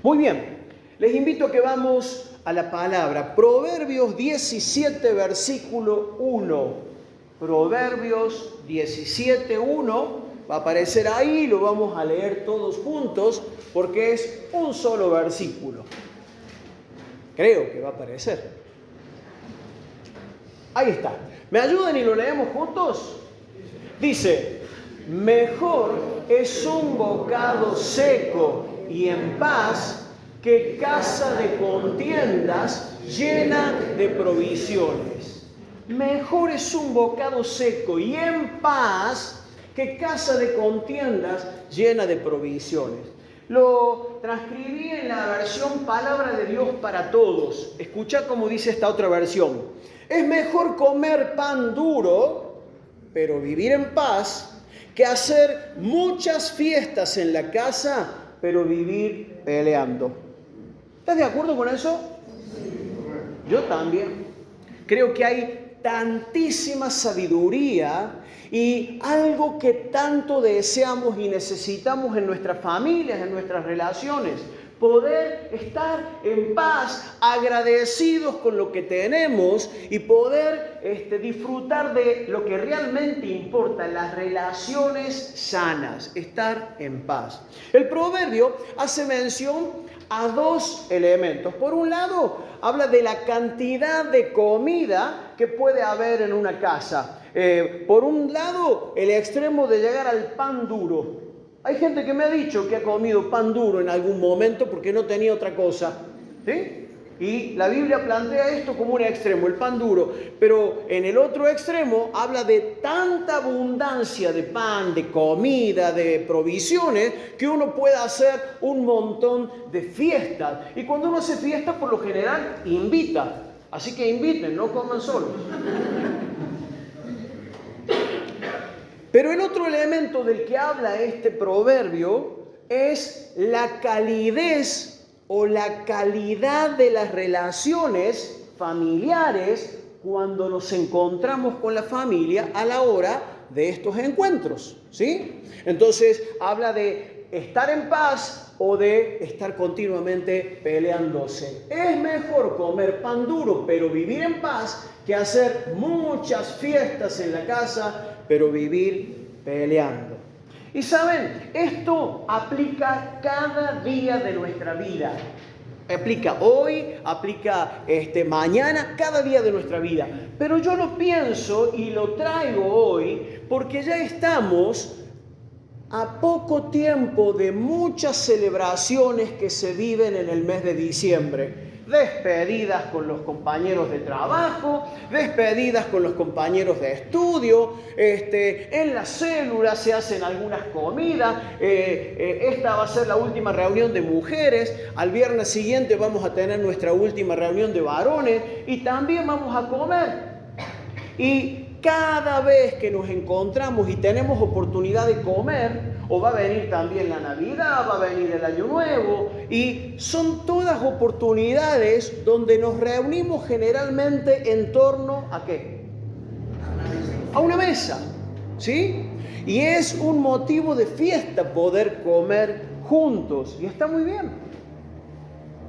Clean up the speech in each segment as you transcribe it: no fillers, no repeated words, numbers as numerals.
Muy bien, les invito a que vamos a la palabra. Proverbios 17, versículo 1. Proverbios 17, 1. Va a aparecer ahí, lo vamos a leer todos juntos porque es un solo versículo. Creo que va a aparecer. Ahí está. ¿Me ayudan y lo leemos juntos? Dice: mejor es un bocado seco y en paz que casa de contiendas llena de provisiones. Mejor es un bocado seco y en paz que casa de contiendas llena de provisiones. Lo transcribí en la versión Palabra de Dios para Todos. Escucha cómo dice esta otra versión. Es mejor comer pan duro, pero vivir en paz, que hacer muchas fiestas en la casa, pero vivir peleando. ¿Estás de acuerdo con eso? Yo también. Creo que hay tantísima sabiduría y algo que tanto deseamos y necesitamos en nuestras familias, en nuestras relaciones. Poder estar en paz, agradecidos con lo que tenemos y poder disfrutar de lo que realmente importa, las relaciones sanas, estar en paz. El proverbio hace mención a dos elementos. Por un lado, habla de la cantidad de comida que puede haber en una casa. Por un lado, el extremo de llegar al pan duro. Hay gente que me ha dicho que ha comido pan duro en algún momento porque no tenía otra cosa, ¿sí? Y la Biblia plantea esto como un extremo, el pan duro. Pero en el otro extremo habla de tanta abundancia de pan, de comida, de provisiones, que uno puede hacer un montón de fiestas. Y cuando uno hace fiestas, por lo general, invita. Así que inviten, no coman solos. Pero el otro elemento del que habla este proverbio es la calidez o la calidad de las relaciones familiares cuando nos encontramos con la familia a la hora de estos encuentros, ¿sí? Entonces habla de estar en paz o de estar continuamente peleándose. Es mejor comer pan duro pero vivir en paz que hacer muchas fiestas en la casa pero vivir peleando. Y saben, esto aplica cada día de nuestra vida. Aplica hoy, aplica mañana, cada día de nuestra vida. Pero yo lo pienso y lo traigo hoy porque ya estamos a poco tiempo de muchas celebraciones que se viven en el mes de diciembre. Despedidas con los compañeros de trabajo, despedidas con los compañeros de estudio, en las células se hacen algunas comidas, esta va a ser la última reunión de mujeres, al viernes siguiente vamos a tener nuestra última reunión de varones y también vamos a comer. Y cada vez que nos encontramos y tenemos oportunidad de comer, o va a venir también la Navidad, va a venir el Año Nuevo, y son todas oportunidades donde nos reunimos generalmente en torno ¿a qué? A una mesa, ¿sí? Y es un motivo de fiesta poder comer juntos, y está muy bien.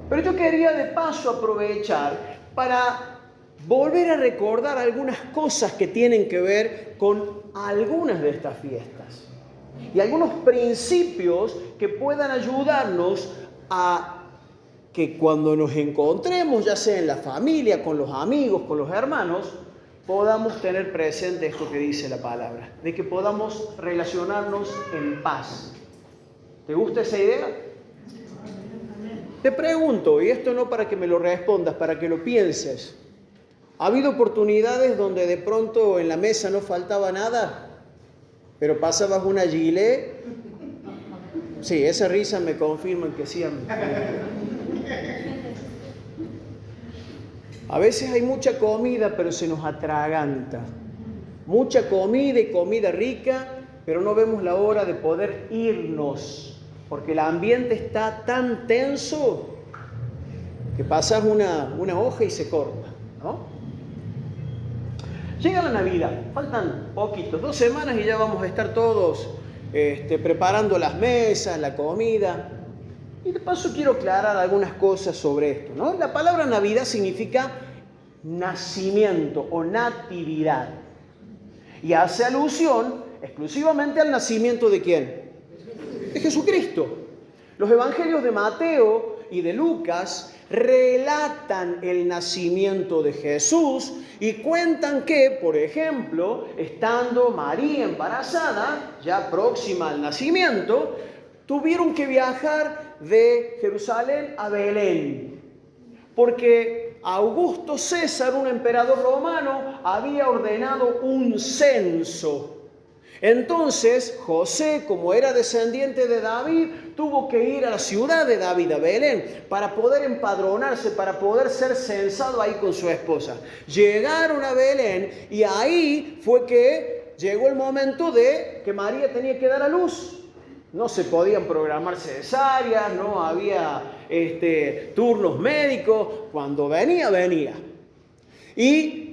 Pero yo quería de paso aprovechar para volver a recordar algunas cosas que tienen que ver con algunas de estas fiestas y algunos principios que puedan ayudarnos a que cuando nos encontremos, ya sea en la familia, con los amigos, con los hermanos, podamos tener presente esto que dice la palabra, de que podamos relacionarnos en paz. ¿Te gusta esa idea? Te pregunto, y esto no para que me lo respondas, para que lo pienses. ¿Ha habido oportunidades donde de pronto en la mesa no faltaba nada, pero pasabas una gilet? Sí, esa risa me confirma que sí. A veces hay mucha comida, pero se nos atraganta. Mucha comida y comida rica, pero no vemos la hora de poder irnos, porque el ambiente está tan tenso que pasas una hoja y se corta, ¿no? Llega la Navidad, faltan poquitos, 2 semanas y ya vamos a estar todos preparando las mesas, la comida. Y de paso quiero aclarar algunas cosas sobre esto, ¿no? La palabra Navidad significa nacimiento o natividad. Y hace alusión exclusivamente al nacimiento ¿de quién? De Jesucristo. Los evangelios de Mateo y de Lucas relatan el nacimiento de Jesús y cuentan que, por ejemplo, estando María embarazada, ya próxima al nacimiento, tuvieron que viajar de Jerusalén a Belén, porque Augusto César, un emperador romano, había ordenado un censo. Entonces José, como era descendiente de David, tuvo que ir a la ciudad de David, a Belén, para poder empadronarse, para poder ser censado ahí con su esposa. Llegaron a Belén y ahí fue que llegó el momento de que María tenía que dar a luz. No se podían programar cesáreas, no había turnos médicos. Cuando venía, venía. Y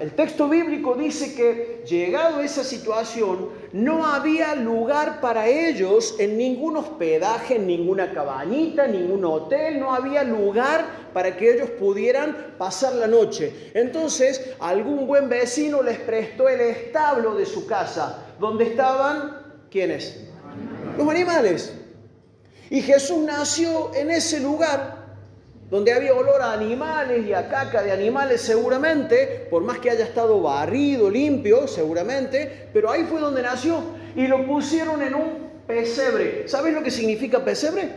el texto bíblico dice que, llegado a esa situación, no había lugar para ellos en ningún hospedaje, en ninguna cabañita, ningún hotel, no había lugar para que ellos pudieran pasar la noche. Entonces, algún buen vecino les prestó el establo de su casa, donde estaban, ¿quiénes? Los animales. Y Jesús nació en ese lugar, donde había olor a animales y a caca de animales seguramente, por más que haya estado barrido, limpio, seguramente, pero ahí fue donde nació y lo pusieron en un pesebre. ¿Sabes lo que significa pesebre?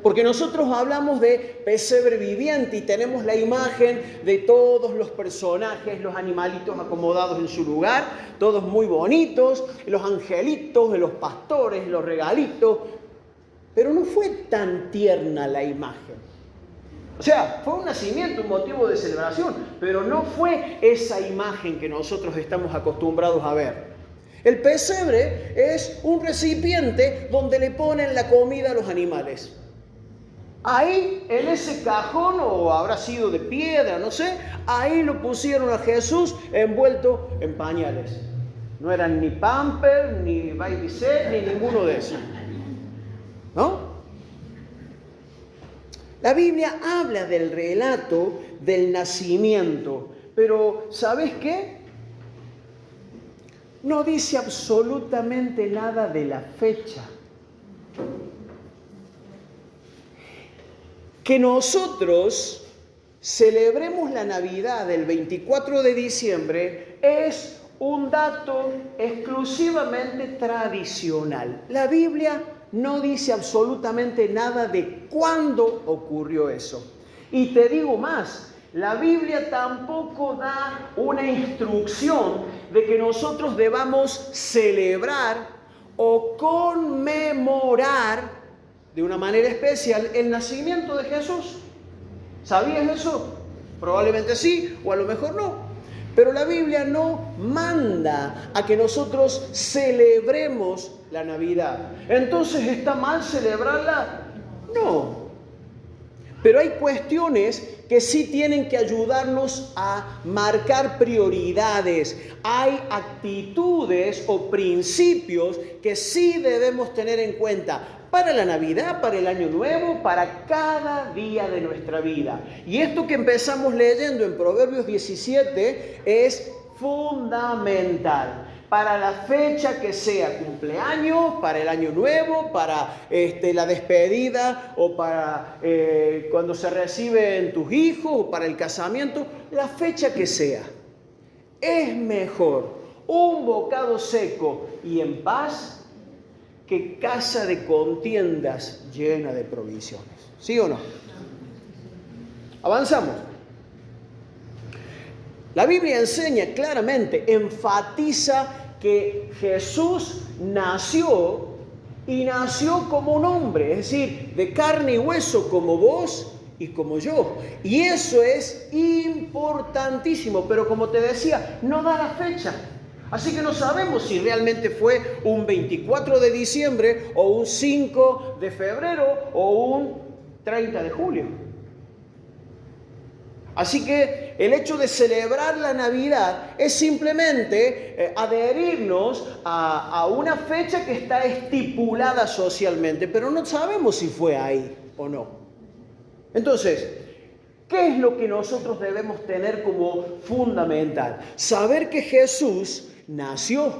Porque nosotros hablamos de pesebre viviente y tenemos la imagen de todos los personajes, los animalitos acomodados en su lugar, todos muy bonitos, los angelitos, los pastores, los regalitos, pero no fue tan tierna la imagen. O sea, fue un nacimiento, un motivo de celebración, pero no fue esa imagen que nosotros estamos acostumbrados a ver. El pesebre es un recipiente donde le ponen la comida a los animales. Ahí, en ese cajón, o habrá sido de piedra, no sé, ahí lo pusieron a Jesús envuelto en pañales. No eran ni Pampers, ni Baby Set, ni ninguno de esos. ¿No? La Biblia habla del relato del nacimiento, pero ¿sabes qué? No dice absolutamente nada de la fecha. Que nosotros celebremos la Navidad del 24 de diciembre es un dato exclusivamente tradicional. La Biblia no dice absolutamente nada de cuándo ocurrió eso. Y te digo más, la Biblia tampoco da una instrucción de que nosotros debamos celebrar o conmemorar de una manera especial el nacimiento de Jesús. ¿Sabías eso? Probablemente sí, o a lo mejor no. Pero la Biblia no manda a que nosotros celebremos la Navidad. Entonces, ¿está mal celebrarla? No. Pero hay cuestiones que sí tienen que ayudarnos a marcar prioridades. Hay actitudes o principios que sí debemos tener en cuenta para la Navidad, para el Año Nuevo, para cada día de nuestra vida. Y esto que empezamos leyendo en Proverbios 17 es fundamental. Para la fecha que sea, cumpleaños, para el Año Nuevo, para la despedida o para cuando se reciben tus hijos o para el casamiento, la fecha que sea. Es mejor un bocado seco y en paz que casa de contiendas llena de provisiones. ¿Sí o no? Avanzamos. La Biblia enseña claramente, enfatiza que Jesús nació y nació como un hombre, es decir, de carne y hueso como vos y como yo. Y eso es importantísimo, pero como te decía, no da la fecha. Así que no sabemos si realmente fue un 24 de diciembre o un 5 de febrero o un 30 de julio. Así que que el hecho de celebrar la Navidad es simplemente adherirnos a una fecha que está estipulada socialmente, pero no sabemos si fue ahí o no. Entonces, ¿qué es lo que nosotros debemos tener como fundamental? Saber que Jesús nació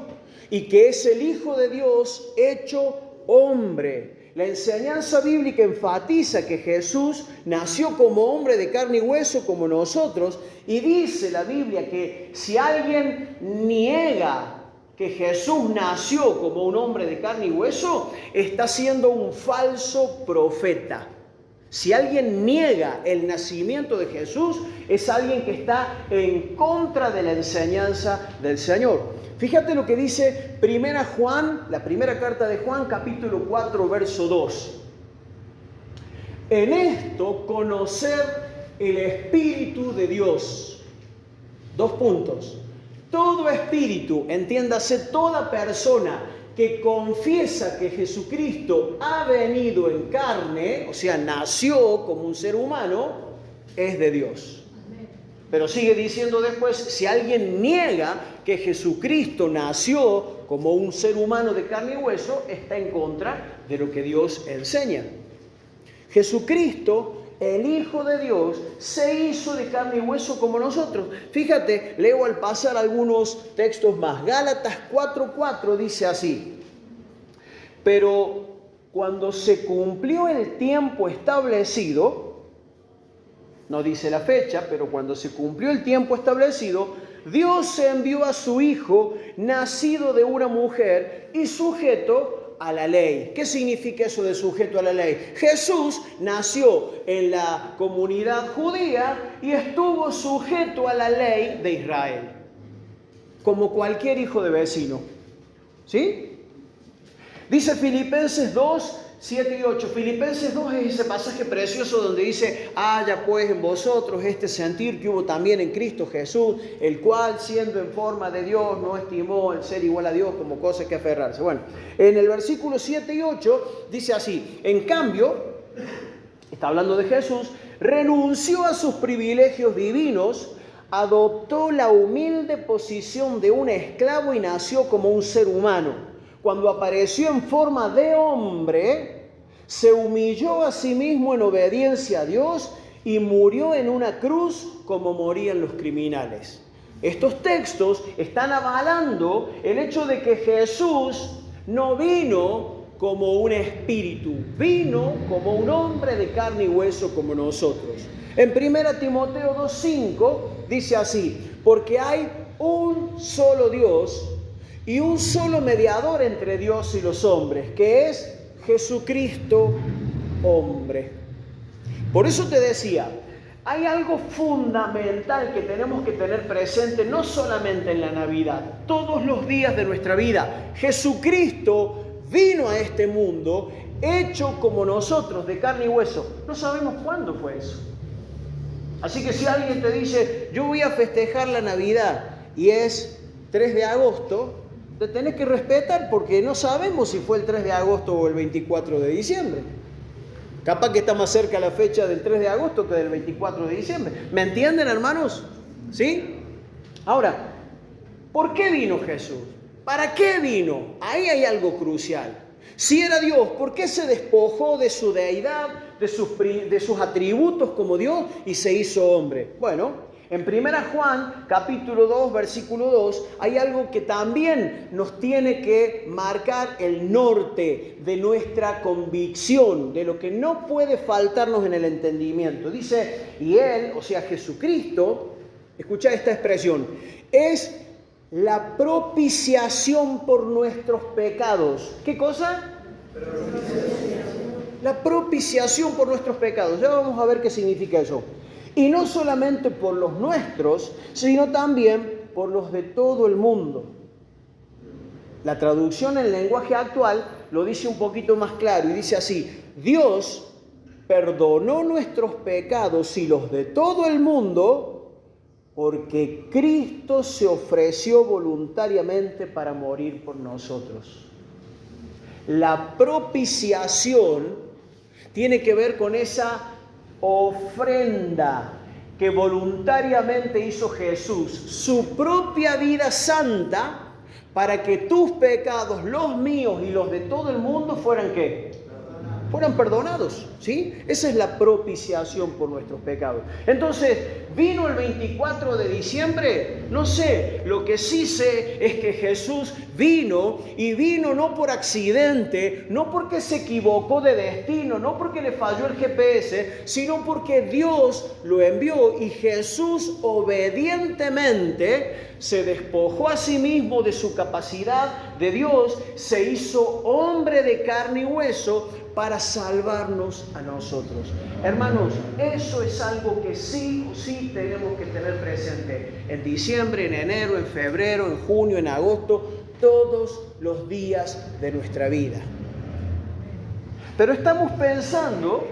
y que es el Hijo de Dios hecho hombre. La enseñanza bíblica enfatiza que Jesús nació como hombre de carne y hueso como nosotros, y dice la Biblia que si alguien niega que Jesús nació como un hombre de carne y hueso, está siendo un falso profeta. Si alguien niega el nacimiento de Jesús, es alguien que está en contra de la enseñanza del Señor. Fíjate lo que dice la primera carta de Juan, capítulo 4, verso 2. En esto conocer el Espíritu de Dios. 2 puntos. Todo espíritu, entiéndase toda persona que confiesa que Jesucristo ha venido en carne, o sea, nació como un ser humano, es de Dios. Pero sigue diciendo después, si alguien niega que Jesucristo nació como un ser humano de carne y hueso, está en contra de lo que Dios enseña. Jesucristo, el Hijo de Dios, se hizo de carne y hueso como nosotros. Fíjate, leo al pasar algunos textos más. Gálatas 4:4 dice así: pero cuando se cumplió el tiempo establecido, no dice la fecha, pero cuando se cumplió el tiempo establecido, Dios envió a su Hijo, nacido de una mujer y sujeto a la ley. ¿Qué significa eso de sujeto a la ley? Jesús nació en la comunidad judía y estuvo sujeto a la ley de Israel, como cualquier hijo de vecino. ¿Sí? Dice Filipenses 2, 7 y 8. Filipenses 2 es ese pasaje precioso donde dice: haya pues en vosotros este sentir que hubo también en Cristo Jesús, el cual siendo en forma de Dios no estimó el ser igual a Dios como cosa que aferrarse. Bueno, en el versículo 7 y 8 dice así: en cambio, está hablando de Jesús, renunció a sus privilegios divinos, adoptó la humilde posición de un esclavo y nació como un ser humano. Cuando apareció en forma de hombre, se humilló a sí mismo en obediencia a Dios y murió en una cruz como morían los criminales. Estos textos están avalando el hecho de que Jesús no vino como un espíritu, vino como un hombre de carne y hueso como nosotros. En 1 Timoteo 2:5 dice así: porque hay un solo Dios y un solo mediador entre Dios y los hombres, que es Jesucristo, hombre. Por eso te decía, hay algo fundamental que tenemos que tener presente, no solamente en la Navidad, todos los días de nuestra vida. Jesucristo vino a este mundo hecho como nosotros, de carne y hueso. No sabemos cuándo fue eso. Así que si alguien te dice: yo voy a festejar la Navidad y es 3 de agosto, te tenés que respetar, porque no sabemos si fue el 3 de agosto o el 24 de diciembre. Capaz que está más cerca la fecha del 3 de agosto que del 24 de diciembre. ¿Me entienden, hermanos? ¿Sí? Ahora, ¿por qué vino Jesús? ¿Para qué vino? Ahí hay algo crucial. Si era Dios, ¿por qué se despojó de su deidad, de sus atributos como Dios y se hizo hombre? Bueno, en 1 Juan, capítulo 2, versículo 2, hay algo que también nos tiene que marcar el norte de nuestra convicción, de lo que no puede faltarnos en el entendimiento. Dice: y Él, o sea Jesucristo, escucha esta expresión, es la propiciación por nuestros pecados. ¿Qué cosa? La propiciación por nuestros pecados. Ya vamos a ver qué significa eso. Y no solamente por los nuestros, sino también por los de todo el mundo. La traducción en el lenguaje actual lo dice un poquito más claro y dice así: Dios perdonó nuestros pecados y los de todo el mundo porque Cristo se ofreció voluntariamente para morir por nosotros. La propiciación tiene que ver con esa ofrenda, que voluntariamente hizo Jesús, su propia vida santa, para que tus pecados, los míos y los de todo el mundo fueran ¿qué? Fueran perdonados, ¿sí? Esa es la propiciación por nuestros pecados. Entonces, ¿vino el 24 de diciembre? No sé, lo que sí sé es que Jesús vino, y vino no por accidente, no porque se equivocó de destino, no porque le falló el GPS, sino porque Dios lo envió, y Jesús obedientemente se despojó a sí mismo de su capacidad de Dios, se hizo hombre de carne y hueso para salvarnos a nosotros. Hermanos, eso es algo que sí o sí tenemos que tener presente en diciembre, en enero, en febrero, en junio, en agosto, todos los días de nuestra vida. Pero estamos pensando,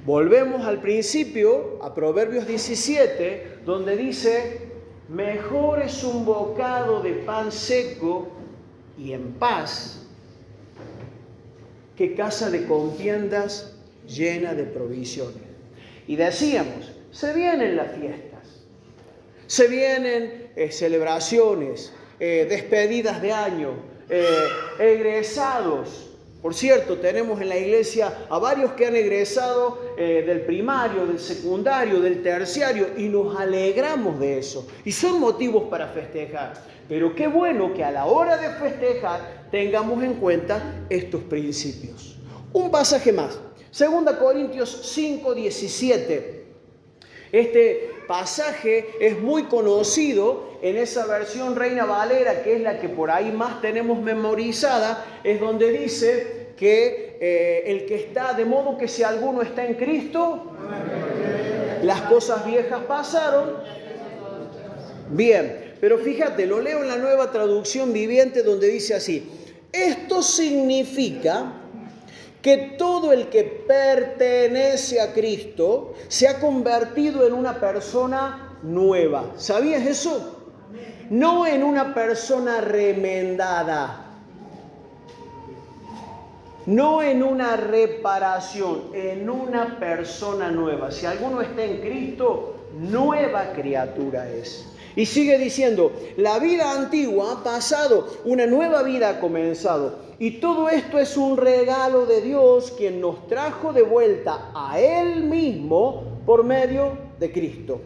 volvemos al principio, a Proverbios 17, donde dice: mejor es un bocado de pan seco y en paz que casa de contiendas llena de provisiones. Y decíamos, se vienen las fiestas, se vienen celebraciones, despedidas de año, egresados. Por cierto, tenemos en la iglesia a varios que han egresado del primario, del secundario, del terciario, y nos alegramos de eso. Y son motivos para festejar. Pero qué bueno que a la hora de festejar tengamos en cuenta estos principios. Un pasaje más, 2 Corintios 5:17. Este pasaje es muy conocido en esa versión Reina Valera, que es la que por ahí más tenemos memorizada, es donde dice que el que está, de modo que si alguno está en Cristo, las cosas viejas pasaron. Bien, pero fíjate, lo leo en la Nueva Traducción Viviente, donde dice así: esto significa que todo el que pertenece a Cristo se ha convertido en una persona nueva. ¿Sabías eso? No en una persona remendada, no en una reparación, en una persona nueva. Si alguno está en Cristo, nueva criatura es. Y sigue diciendo, la vida antigua ha pasado, una nueva vida ha comenzado. Y todo esto es un regalo de Dios, quien nos trajo de vuelta a Él mismo por medio de Cristo.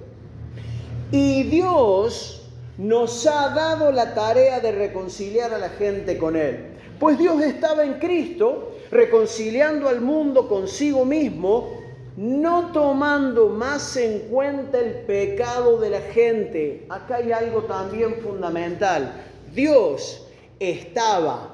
Y Dios nos ha dado la tarea de reconciliar a la gente con Él. Pues Dios estaba en Cristo, reconciliando al mundo consigo mismo, no tomando más en cuenta el pecado de la gente. Acá hay algo también fundamental. Dios estaba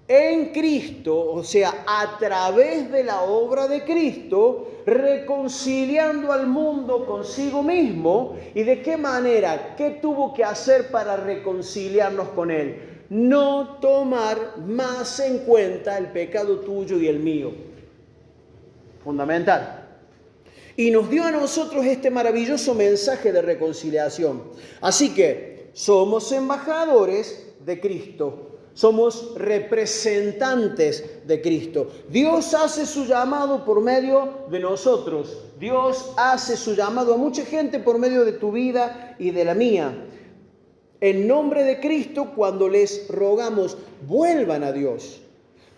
en Cristo, o sea, a través de la obra de Cristo, reconciliando al mundo consigo mismo. ¿Y de qué manera? ¿Qué tuvo que hacer para reconciliarnos con Él? No tomar más en cuenta el pecado tuyo y el mío. Fundamental. Y nos dio a nosotros este maravilloso mensaje de reconciliación. Así que somos embajadores de Cristo. Somos representantes de Cristo. Dios hace su llamado por medio de nosotros. Dios hace su llamado a mucha gente por medio de tu vida y de la mía. En nombre de Cristo, cuando les rogamos, vuelvan a Dios.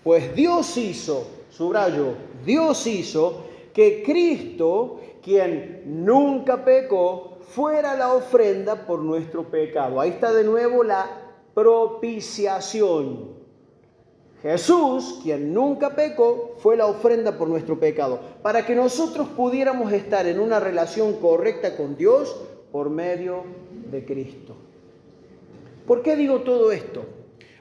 Pues Dios hizo, subrayo, Dios hizo que Cristo, quien nunca pecó, fuera la ofrenda por nuestro pecado. Ahí está de nuevo la propiciación. Jesús, quien nunca pecó, fue la ofrenda por nuestro pecado, para que nosotros pudiéramos estar en una relación correcta con Dios por medio de Cristo. ¿Por qué digo todo esto?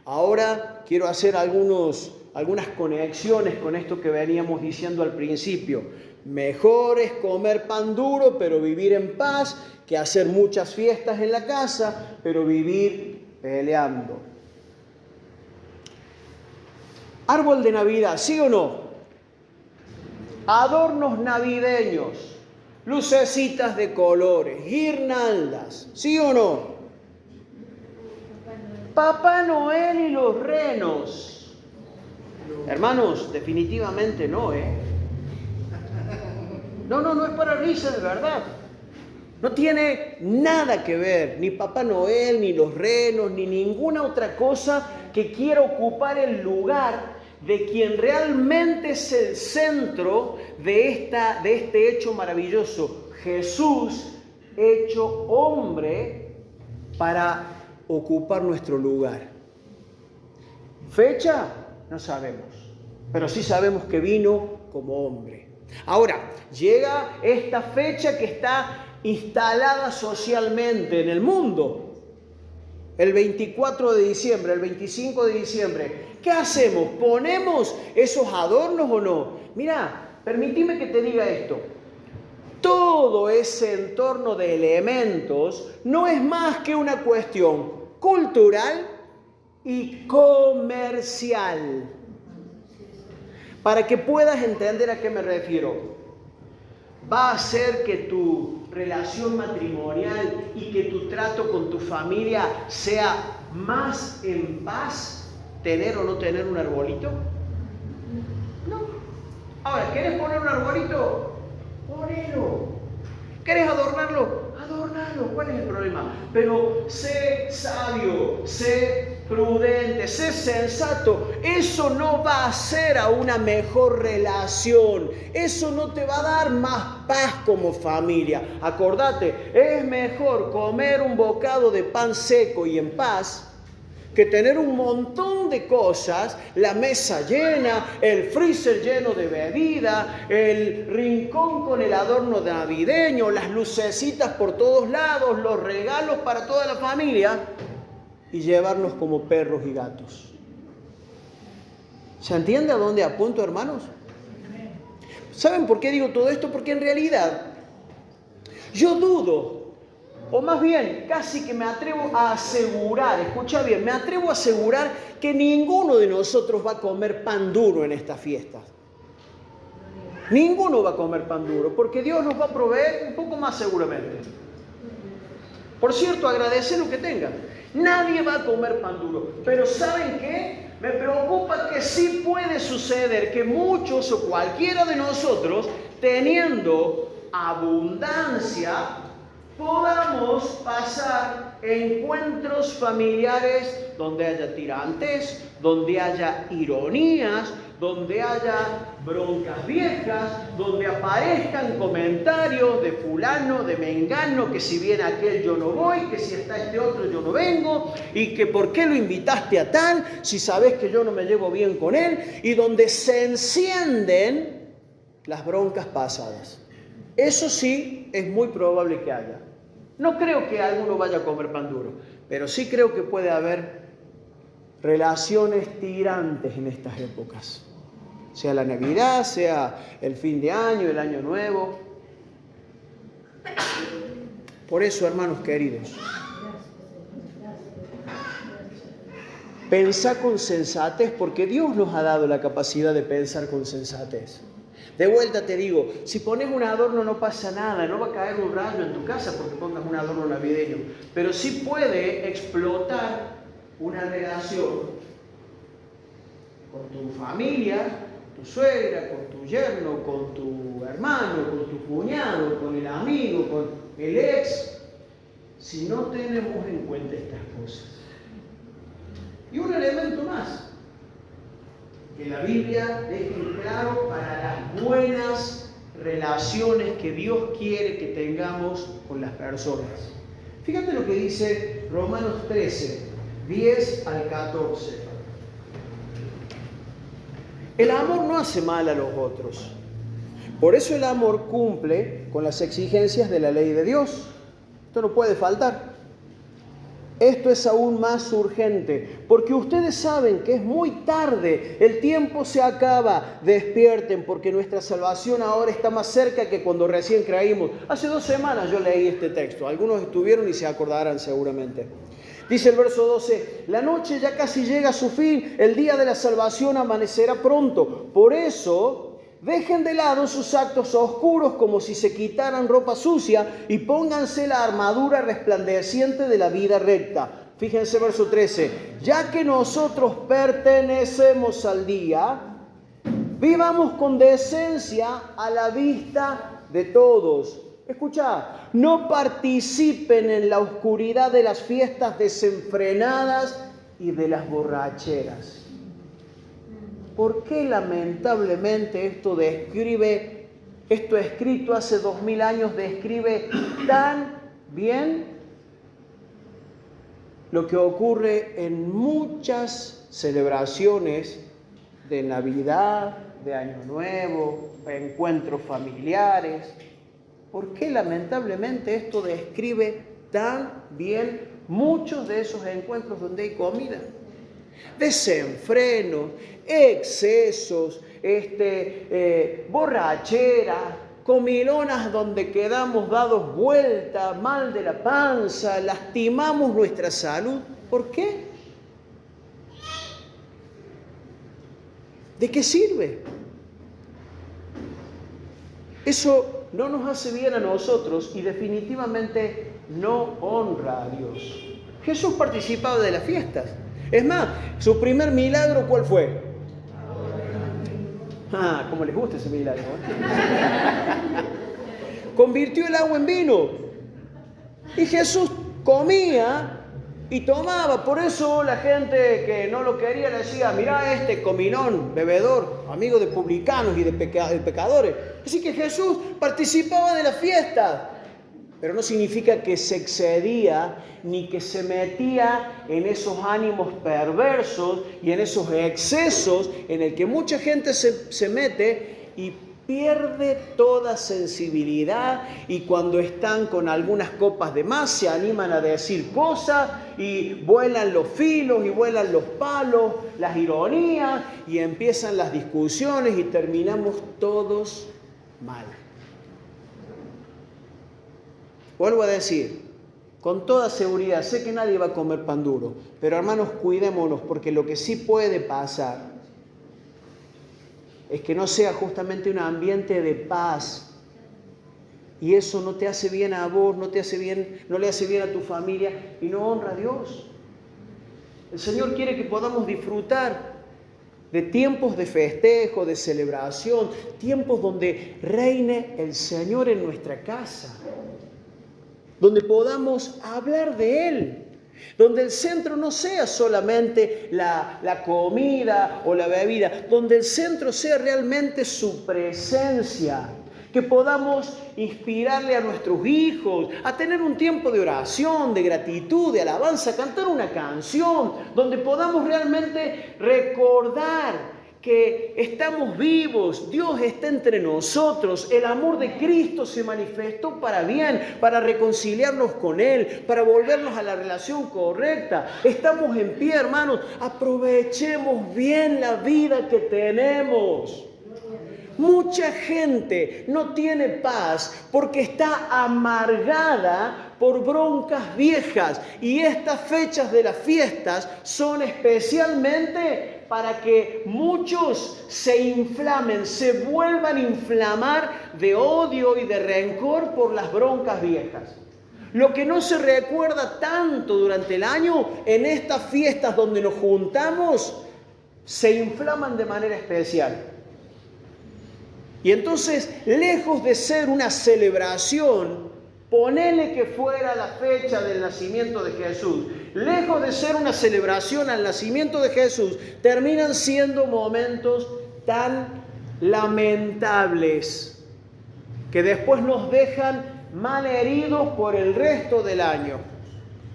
Ahora quiero hacer algunas conexiones con esto que veníamos diciendo al principio. Mejor es comer pan duro, pero vivir en paz, que hacer muchas fiestas en la casa, pero vivir peleando. Árbol de Navidad, ¿sí o no? Adornos navideños, lucecitas de colores, guirnaldas, ¿sí o no? Papá Noel y los renos. Hermanos, definitivamente no, No es para risa, de verdad. No tiene nada que ver, ni Papá Noel, ni los renos, ni ninguna otra cosa que quiera ocupar el lugar de quien realmente es el centro de este hecho maravilloso. Jesús hecho hombre para ocupar nuestro lugar. Fecha, no sabemos, pero sí sabemos que vino como hombre. Ahora, llega esta fecha que está instalada socialmente en el mundo. El 24 de diciembre, el 25 de diciembre. ¿Qué hacemos? ¿Ponemos esos adornos o no? Mira, permíteme que te diga esto. Todo ese entorno de elementos no es más que una cuestión cultural y comercial. Para que puedas entender a qué me refiero. Va a hacer que tu relación matrimonial y que tu trato con tu familia sea más en paz, tener o no tener un arbolito. No. Ahora, ¿querés poner un arbolito? Ponelo. ¿Querés adornarlo? Adornalo. ¿Cuál es el problema? Pero sé sabio, sé prudente, sé sensato. Eso no va a hacer a una mejor relación. Eso no te va a dar más paz como familia. Acordate, es mejor comer un bocado de pan seco y en paz que tener un montón de cosas, la mesa llena, el freezer lleno de bebida, el rincón con el adorno navideño, las lucecitas por todos lados, los regalos para toda la familia, y llevarnos como perros y gatos. ¿Se entiende a dónde apunto, hermanos? ¿Saben por qué digo todo esto? Porque en realidad yo dudo, o más bien casi que me atrevo a asegurar, escucha bien, me atrevo a asegurar que ninguno de nosotros va a comer pan duro en estas fiestas. Ninguno va a comer pan duro, porque Dios nos va a proveer un poco más seguramente. Por cierto, agradece lo que tengan. Nadie va a comer pan duro. Pero ¿saben qué? Me preocupa que sí puede suceder que muchos o cualquiera de nosotros, teniendo abundancia, podamos pasar encuentros familiares donde haya tirantes, donde haya ironías, donde haya broncas viejas, donde aparezcan comentarios de fulano, de mengano, que si viene aquel yo no voy, que si está este otro yo no vengo, y que por qué lo invitaste a tal, si sabes que yo no me llevo bien con él, y donde se encienden las broncas pasadas. Eso sí es muy probable que haya. No creo que alguno vaya a comer pan duro, pero sí creo que puede haber relaciones tirantes en estas épocas. Sea la Navidad, sea el fin de año, el año nuevo. Por eso, hermanos queridos, pensá con sensatez, porque Dios nos ha dado la capacidad de pensar con sensatez. De vuelta te digo, si pones un adorno no pasa nada, no va a caer un rayo en tu casa porque pongas un adorno navideño, pero sí puede explotar una relación con tu familia, tu suegra, con tu yerno, con tu hermano, con tu cuñado, con el amigo, con el ex, si no tenemos en cuenta estas cosas. Y un elemento más que la Biblia deja en claro para las buenas relaciones que Dios quiere que tengamos con las personas. Fíjate lo que dice Romanos 13, 10 al 14. El amor no hace mal a los otros. Por eso el amor cumple con las exigencias de la ley de Dios. Esto no puede faltar. Esto es aún más urgente, porque ustedes saben que es muy tarde, el tiempo se acaba, despierten, porque nuestra salvación ahora está más cerca que cuando recién creímos. Hace 2 semanas yo leí este texto, algunos estuvieron y se acordarán seguramente. Dice el verso 12, la noche ya casi llega a su fin, el día de la salvación amanecerá pronto, por eso dejen de lado sus actos oscuros como si se quitaran ropa sucia y pónganse la armadura resplandeciente de la vida recta. Fíjense verso 13. Ya que nosotros pertenecemos al día, vivamos con decencia a la vista de todos. Escucha, no participen en la oscuridad de las fiestas desenfrenadas y de las borracheras. ¿Por qué lamentablemente esto escrito hace 2000 años, describe tan bien lo que ocurre en muchas celebraciones de Navidad, de Año Nuevo, encuentros familiares? ¿Por qué lamentablemente esto describe tan bien muchos de esos encuentros donde hay comida? Desenfreno, excesos, borrachera, comilonas donde quedamos dados vuelta, mal de la panza, lastimamos nuestra salud. ¿Por qué? ¿De qué sirve? Eso no nos hace bien a nosotros y definitivamente no honra a Dios. Jesús participaba de las fiestas. Es más, su primer milagro, ¿cuál fue? ¿Cómo les gusta ese milagro? Convirtió el agua en vino. Y Jesús comía y tomaba. Por eso la gente que no lo quería le decía: mirá este comilón, bebedor, amigo de publicanos y de pecadores. Así que Jesús participaba de la fiesta, pero no significa que se excedía ni que se metía en esos ánimos perversos y en esos excesos en el que mucha gente se mete y pierde toda sensibilidad, y cuando están con algunas copas de más se animan a decir cosas y vuelan los filos y vuelan los palos, las ironías, y empiezan las discusiones y terminamos todos mal. Vuelvo a decir, con toda seguridad, sé que nadie va a comer pan duro, pero hermanos, cuidémonos, porque lo que sí puede pasar es que no sea justamente un ambiente de paz, y eso no te hace bien a vos, no le hace bien a tu familia y no honra a Dios. El Señor quiere que podamos disfrutar de tiempos de festejo, de celebración, tiempos donde reine el Señor en nuestra casa, donde podamos hablar de Él, donde el centro no sea solamente la comida o la bebida, donde el centro sea realmente su presencia, que podamos inspirarle a nuestros hijos a tener un tiempo de oración, de gratitud, de alabanza, cantar una canción, donde podamos realmente recordar que estamos vivos, Dios está entre nosotros, el amor de Cristo se manifestó para bien, para reconciliarnos con Él, para volvernos a la relación correcta. Estamos en pie, hermanos, aprovechemos bien la vida que tenemos. Mucha gente no tiene paz porque está amargada por broncas viejas, y estas fechas de las fiestas son especialmente para que muchos se inflamen, se vuelvan a inflamar de odio y de rencor por las broncas viejas. Lo que no se recuerda tanto durante el año, en estas fiestas donde nos juntamos, se inflaman de manera especial. Y entonces, lejos de ser una celebración, ponele que fuera la fecha del nacimiento de Jesús, lejos de ser una celebración al nacimiento de Jesús, terminan siendo momentos tan lamentables que después nos dejan mal heridos por el resto del año.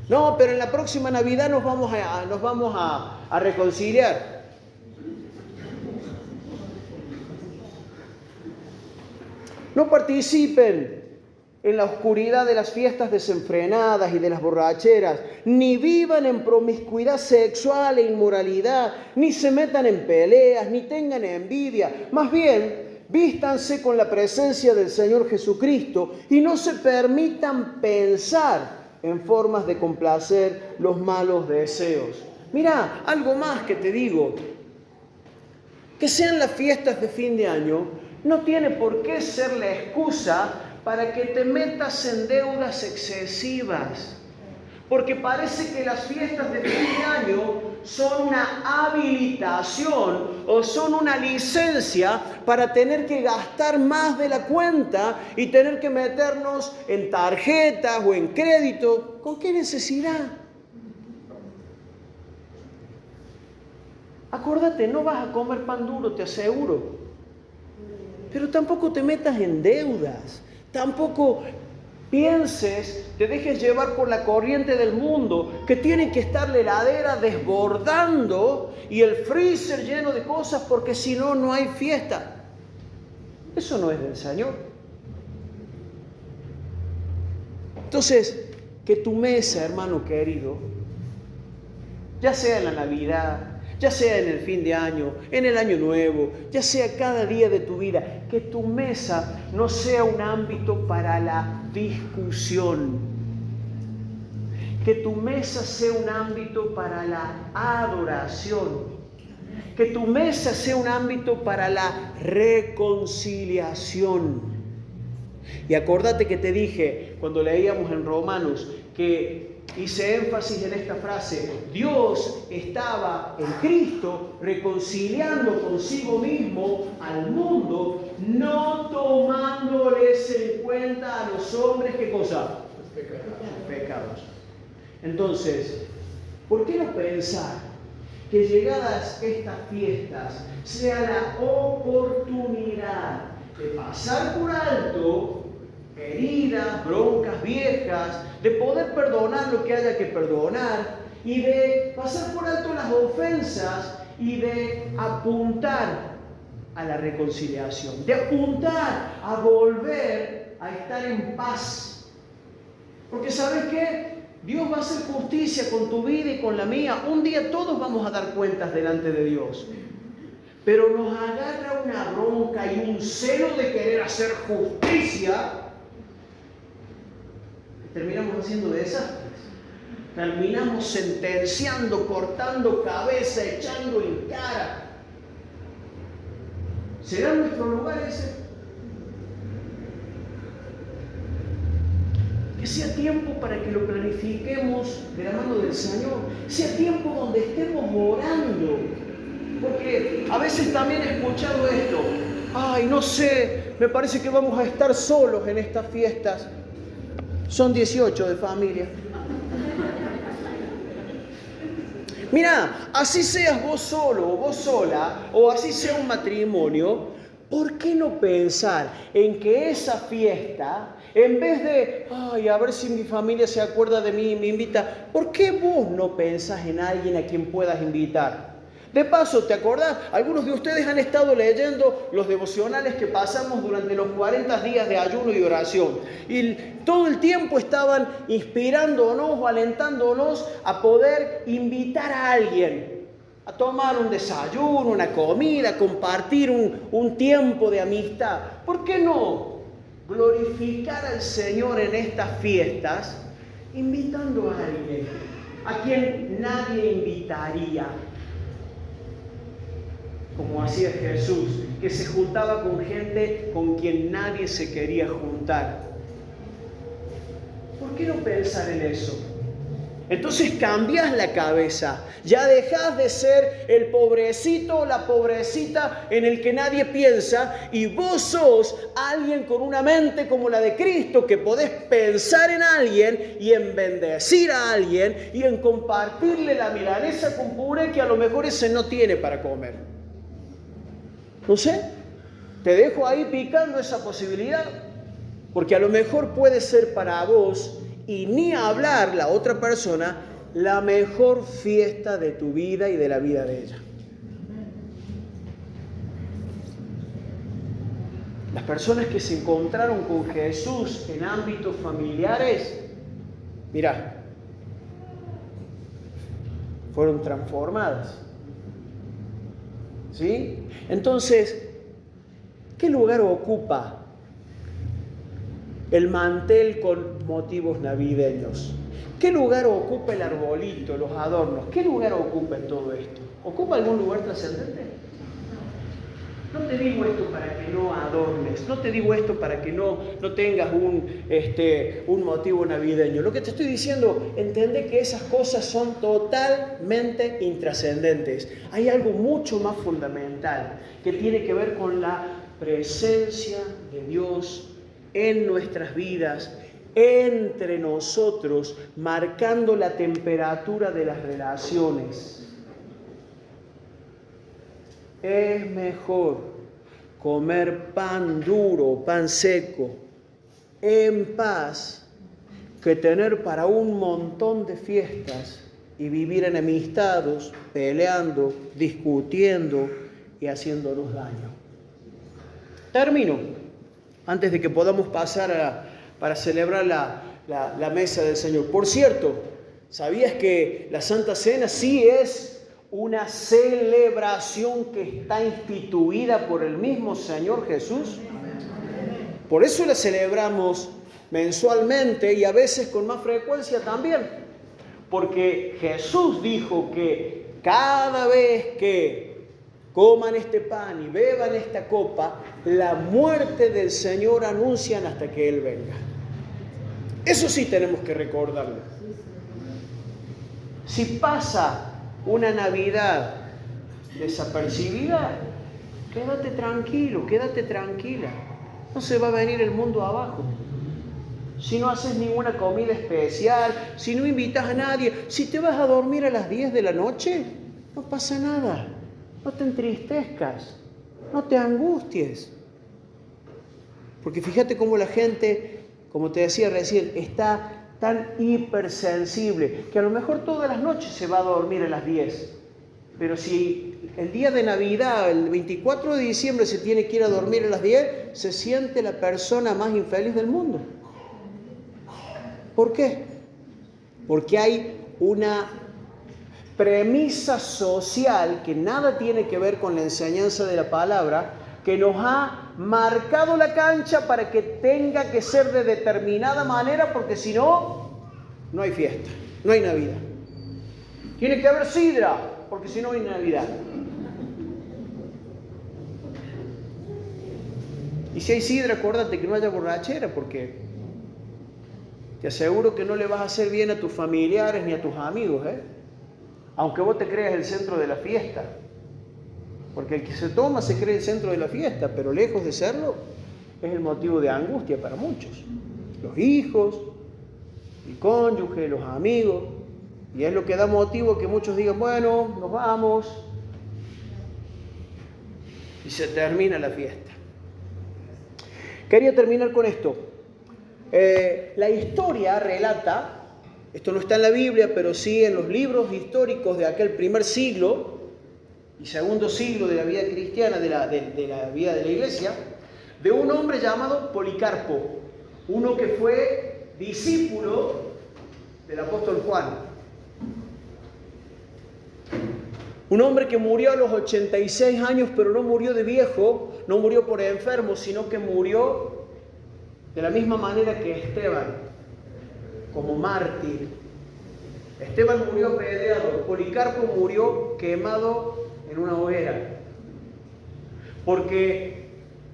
No, pero en la próxima Navidad nos vamos a reconciliar. No participen en la oscuridad de las fiestas desenfrenadas y de las borracheras, ni vivan en promiscuidad sexual e inmoralidad, ni se metan en peleas, ni tengan envidia. Más bien, vístanse con la presencia del Señor Jesucristo y no se permitan pensar en formas de complacer los malos deseos. Mira, algo más que te digo, que sean las fiestas de fin de año, no tiene por qué ser la excusa para que te metas en deudas excesivas. Porque parece que las fiestas de fin de año son una habilitación o son una licencia para tener que gastar más de la cuenta y tener que meternos en tarjetas o en crédito. ¿Con qué necesidad? Acuérdate, no vas a comer pan duro, te aseguro. Pero tampoco te metas en deudas. Tampoco pienses, te dejes llevar por la corriente del mundo, que tiene que estar la heladera desbordando y el freezer lleno de cosas porque si no, no hay fiesta. Eso no es del Señor. Entonces, que tu mesa, hermano querido, ya sea en la Navidad, ya sea en el fin de año, en el año nuevo, ya sea cada día de tu vida, que tu mesa no sea un ámbito para la discusión, que tu mesa sea un ámbito para la adoración, que tu mesa sea un ámbito para la reconciliación. Y acordate que te dije cuando leíamos en Romanos que hice énfasis en esta frase: Dios estaba en Cristo reconciliando consigo mismo al mundo, no tomándoles en cuenta a los hombres, ¿qué cosa? Los pecados. Entonces, ¿por qué no pensar que llegadas estas fiestas sea la oportunidad de pasar por alto heridas, broncas viejas, de poder perdonar lo que haya que perdonar y de pasar por alto las ofensas y de apuntar a la reconciliación, de apuntar a volver a estar en paz? Porque ¿sabes qué? Dios va a hacer justicia con tu vida y con la mía. Un día todos vamos a dar cuentas delante de Dios. Pero nos agarra una bronca y un celo de querer hacer justicia. Terminamos haciendo desastres. Terminamos sentenciando, cortando cabeza, echando en cara. ¿Será nuestro lugar ese? Que sea tiempo para que lo planifiquemos de la mano del Señor. Sea tiempo donde estemos orando. Porque a veces también he escuchado esto: ay, no sé, me parece que vamos a estar solos en estas fiestas. Son 18 de familia. Mira, así seas vos solo o vos sola, o así sea un matrimonio, ¿por qué no pensar en que esa fiesta, en vez de, ay, a ver si mi familia se acuerda de mí y me invita, ¿por qué vos no pensás en alguien a quien puedas invitar? De paso, ¿te acordás? Algunos de ustedes han estado leyendo los devocionales que pasamos durante los 40 días de ayuno y oración. Y todo el tiempo estaban inspirándonos o alentándonos a poder invitar a alguien a tomar un desayuno, una comida, compartir un tiempo de amistad. ¿Por qué no glorificar al Señor en estas fiestas invitando a alguien a quien nadie invitaría? Como hacía Jesús, que se juntaba con gente con quien nadie se quería juntar. ¿Por qué no pensar en eso? Entonces cambias la cabeza. Ya dejas de ser el pobrecito o la pobrecita en el que nadie piensa, y vos sos alguien con una mente como la de Cristo, que podés pensar en alguien y en bendecir a alguien y en compartirle la milanesa con puré que a lo mejor ese no tiene para comer. No sé, te dejo ahí picando esa posibilidad, porque a lo mejor puede ser para vos, y ni hablar la otra persona, la mejor fiesta de tu vida y de la vida de ella. Las personas que se encontraron con Jesús en ámbitos familiares, mirá, fueron transformadas. ¿Sí? Entonces, ¿qué lugar ocupa el mantel con motivos navideños? ¿Qué lugar ocupa el arbolito, los adornos? ¿Qué lugar ocupa en todo esto? ¿Ocupa algún lugar trascendente? No te digo esto para que no adornes, no te digo esto para que no tengas un motivo navideño. Lo que te estoy diciendo, entiende que esas cosas son totalmente intrascendentes. Hay algo mucho más fundamental que tiene que ver con la presencia de Dios en nuestras vidas, entre nosotros, marcando la temperatura de las relaciones. Es mejor comer pan duro, pan seco, en paz, que tener para un montón de fiestas y vivir enemistados, peleando, discutiendo y haciéndonos daño. Termino, antes de que podamos pasar para celebrar la mesa del Señor. Por cierto, ¿sabías que la Santa Cena sí es una celebración que está instituida por el mismo Señor Jesús? Por eso la celebramos mensualmente y a veces con más frecuencia también. Porque Jesús dijo que cada vez que coman este pan y beban esta copa, la muerte del Señor anuncian hasta que Él venga. Eso sí tenemos que recordarlo. Si pasa una Navidad desapercibida, quédate tranquilo, quédate tranquila. No se va a venir el mundo abajo. Si no haces ninguna comida especial, si no invitas a nadie, si te vas a dormir a las 10 de la noche, no pasa nada. No te entristezcas, no te angusties. Porque fíjate cómo la gente, como te decía recién, está tan hipersensible, que a lo mejor todas las noches se va a dormir a las 10. Pero si el día de Navidad, el 24 de diciembre, se tiene que ir a dormir a las 10, se siente la persona más infeliz del mundo. ¿Por qué? Porque hay una premisa social que nada tiene que ver con la enseñanza de la palabra, que nos ha marcado la cancha para que tenga que ser de determinada manera, porque si no, no hay fiesta, no hay Navidad. Tiene que haber sidra, porque si no hay Navidad. Y si hay sidra, acuérdate que no haya borrachera, porque te aseguro que no le vas a hacer bien a tus familiares ni a tus amigos, aunque vos te creas el centro de la fiesta. Porque el que se toma se cree el centro de la fiesta, pero lejos de serlo, es el motivo de angustia para muchos. Los hijos, el cónyuge, los amigos, y es lo que da motivo a que muchos digan, bueno, nos vamos, y se termina la fiesta. Quería terminar con esto. La historia relata, esto no está en la Biblia, pero sí en los libros históricos de aquel primer siglo y segundo siglo de la vida cristiana, de la vida de la iglesia, de un hombre llamado Policarpo, uno que fue discípulo del apóstol Juan. Un hombre que murió a los 86 años, pero no murió de viejo, no murió por enfermo, sino que murió de la misma manera que Esteban, como mártir. Esteban murió apedreado, Policarpo murió quemado en una hoguera, porque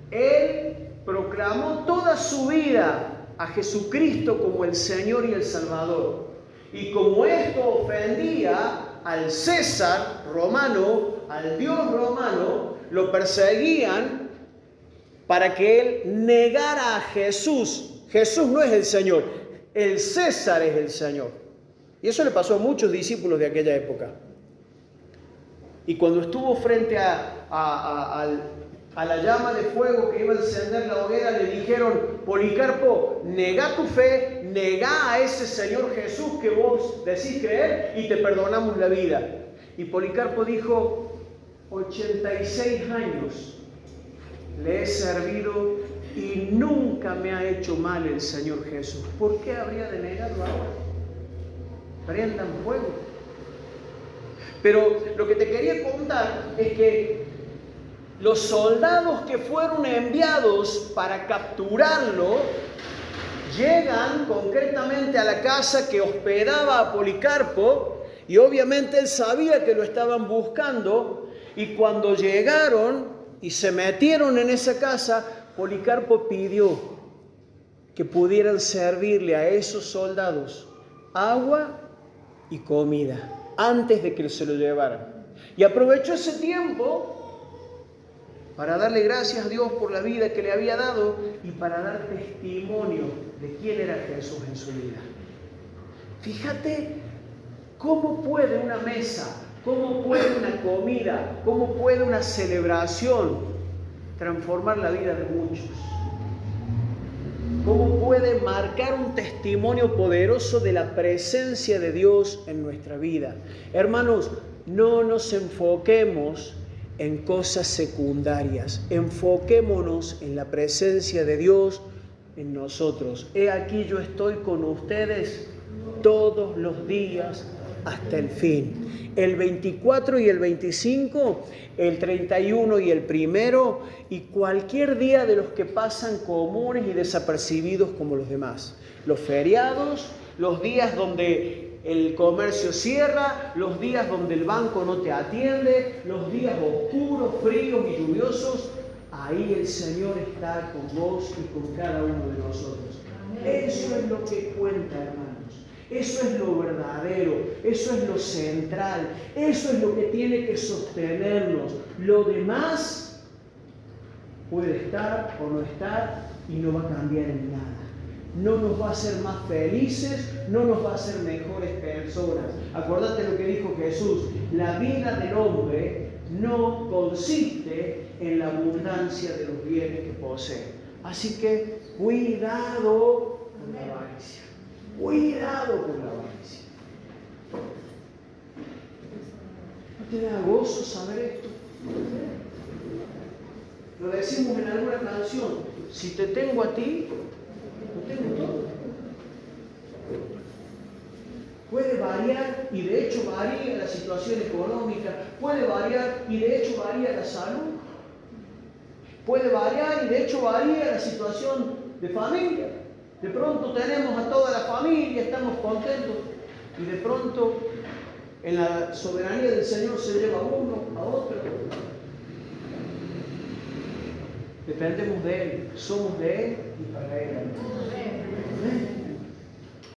él proclamó toda su vida a Jesucristo como el Señor y el Salvador. Y como esto ofendía al César romano, al Dios romano, lo perseguían para que él negara a Jesús. Jesús no es el Señor, el César es el Señor. Y eso le pasó a muchos discípulos de aquella época. Y cuando estuvo frente a la llama de fuego que iba a encender la hoguera, le dijeron, Policarpo, negá tu fe, negá a ese Señor Jesús que vos decís creer y te perdonamos la vida. Y Policarpo dijo, 86 años le he servido y nunca me ha hecho mal el Señor Jesús. ¿Por qué habría de negarlo ahora? Prendan fuego. Pero lo que te quería contar es que los soldados que fueron enviados para capturarlo llegan concretamente a la casa que hospedaba a Policarpo y obviamente él sabía que lo estaban buscando y cuando llegaron y se metieron en esa casa, Policarpo pidió que pudieran servirle a esos soldados agua y comida antes de que se lo llevaran. Y aprovechó ese tiempo para darle gracias a Dios por la vida que le había dado y para dar testimonio de quién era Jesús en su vida. Fíjate cómo puede una mesa, cómo puede una comida, cómo puede una celebración transformar la vida de muchos. Cómo puede marcar un testimonio poderoso de la presencia de Dios en nuestra vida. Hermanos, no nos enfoquemos en cosas secundarias. Enfoquémonos en la presencia de Dios en nosotros. He aquí yo estoy con ustedes todos los días hasta el fin. El 24 y el 25, el 31 y el 1 y cualquier día de los que pasan comunes y desapercibidos como los demás. Los feriados, los días donde el comercio cierra, los días donde el banco no te atiende, los días oscuros, fríos y lluviosos, ahí el Señor está con vos y con cada uno de nosotros. Eso es lo que cuenta, hermanos. Eso es lo verdadero, eso es lo central, eso es lo que tiene que sostenernos. Lo demás puede estar o no estar y no va a cambiar en nada. No nos va a hacer más felices, no nos va a hacer mejores personas. Acuérdate lo que dijo Jesús: la vida del hombre no consiste en la abundancia de los bienes que posee. Así que cuidado con la avaricia. Cuidado con la avaricia. ¿No te da gozo saber esto? Lo decimos en alguna canción: si te tengo a ti, lo tengo todo. Puede variar y de hecho varía la situación económica, puede variar y de hecho varía la salud, puede variar y de hecho varía la situación de familia. De pronto tenemos a toda la familia, estamos contentos y de pronto en la soberanía del Señor se lleva a uno, a otro. Dependemos de Él, somos de Él y para Él.